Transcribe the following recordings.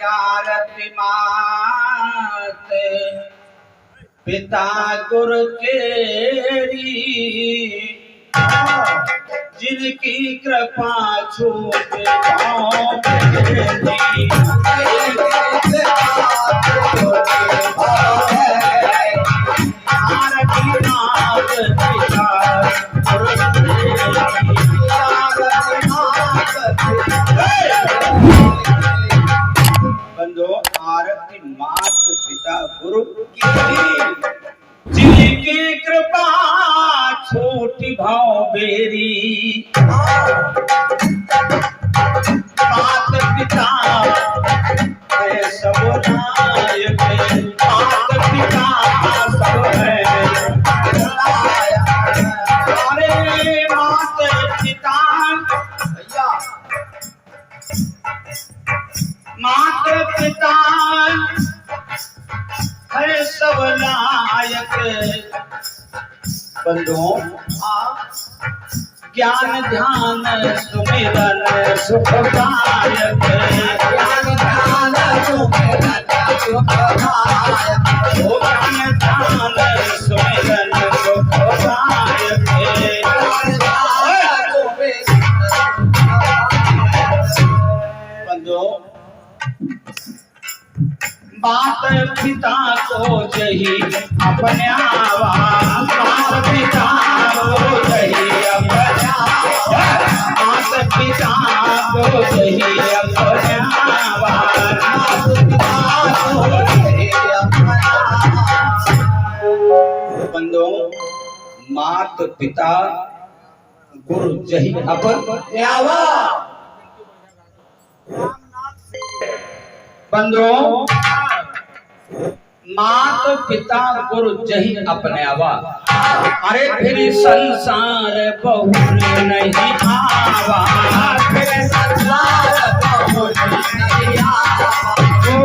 आरती मात पिता गुरु केरी, जिनकी कृपा छूटे बंदो आरती मात पिता गुरु की, जिनकी कृपा छोटी भाव बेरी, मात पिता है सब नायक, मात पिता सब है। अरे मात पिता मात पिता है सब नायक। बंधुओं ज्ञान ध्यान सुमिरन सुखदायक, ज्ञान ध्यान सुमिरन सुखदायक, ज्ञान ध्यान सुमिरन सुखदायक। बंधुओं मात पिता को जही अपने आवा, मात पिता को जही अपने आवा, मात पिता को जही अपने आवा, मात पिता को जही अपने आवा। बंदो मात पिता गुरु जही अपने आवा। बंदो मात पिता गुरु जही अपने आवा। अरे फिर संसार बहुल नहीं आवा, फिर संसार बहुल नहीं आवा,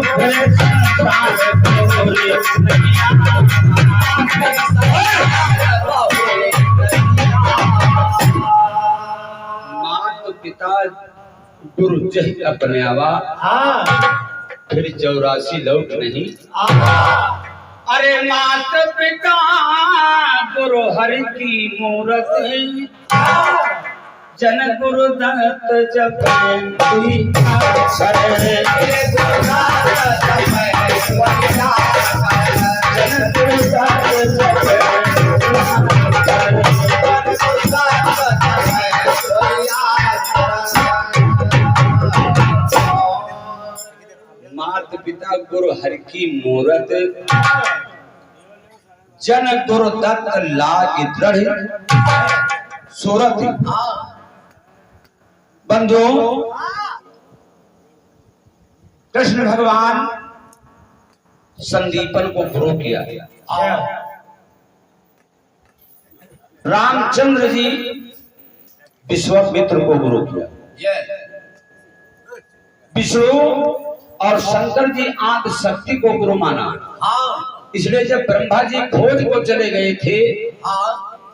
फिर संसार बहुल नहीं आवा। मात पिता गुरु जही अपने आवा, फिर 84 लौट नहीं। अरे मात पिता गुरु हरि की मूरत, जन गुरु दत्त जप मात पिता गुरु हरि की मूरत, जन गुरु दत्त लाग दृढ़ सूरत। बंधु कृष्ण भगवान संदीपन को गुरु किया, रामचंद्र जी विश्वामित्र को गुरु किया, विष्णु और शंकर जी आदि शक्ति को गुरु माना। इसलिए जब ब्रह्मा जी खोज को चले गए थे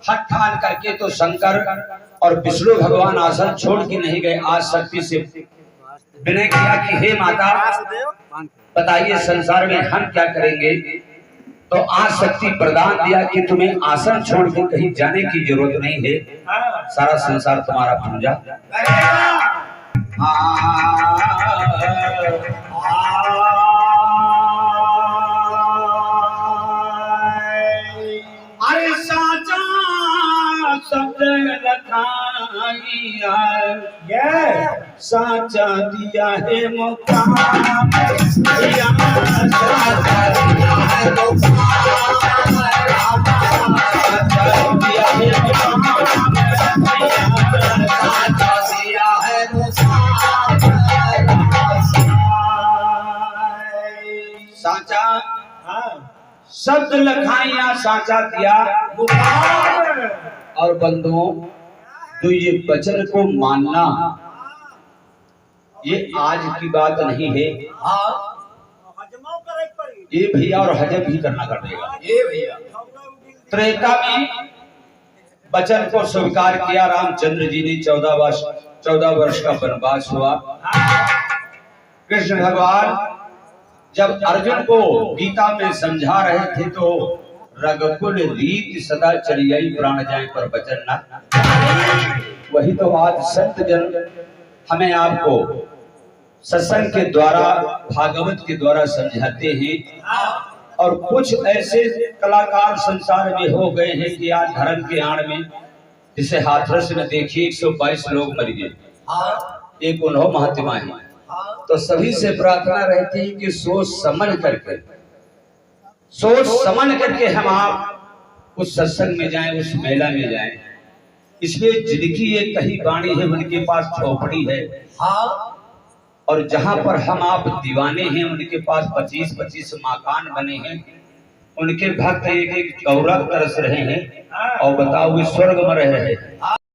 हठ ठान करके, तो शंकर और विष्णु भगवान आसन छोड़ के नहीं गए। आज शक्ति से विनय किया कि हे माता बताइए संसार में हम क्या करेंगे। तो आज शक्ति प्रदान दिया कि तुम्हें आसन छोड़ के कहीं जाने की जरूरत नहीं है, सारा संसार तुम्हारा बन जा। अरे साचा शब्द लखाइया, साचा दिया है मुकाम, दिया साचा दिया है मुकाम, साचा दिया है मुकाम, साचा दिया है मुकाम। साचा शब्द लखाइया, साचा दिया मुकाम। और बंधुओं तो ये वचन को मानना ये आज की बात नहीं है, ये भैया और हजम भी करना पड़ेगा। ये भैया त्रेता में वचन को स्वीकार किया रामचंद्र जी ने। 14 वर्ष का वनवास हुआ। कृष्ण भगवान जब अर्जुन को गीता में समझा रहे थे तो रघुकुल रीत सदा चरियाई प्राण जाए पर वचन ना, वही तो आज संत जन हमें आपको सत्संग के द्वारा भागवत के द्वारा समझाते हैं। और कुछ ऐसे कलाकार संसार में हो गए हैं कि आज धर्म के आड़ में, जिसे हाथरस में देखिए 122 लोग मर गए, एक उन्हों महात्मा है। तो सभी से प्रार्थना रहती है कि सोच समझ करके हम आप उस सत्संग में जाएं, उस मेला में जाएं। इसलिए जिनकी एक कही वाणी है उनके पास चौपड़ी है, और जहां पर हम आप दीवाने हैं उनके पास 25-25 मकान बने हैं, उनके भक्त एक एक कौरव तरस रहे हैं और बताओ वे स्वर्ग में रह रहे हैं।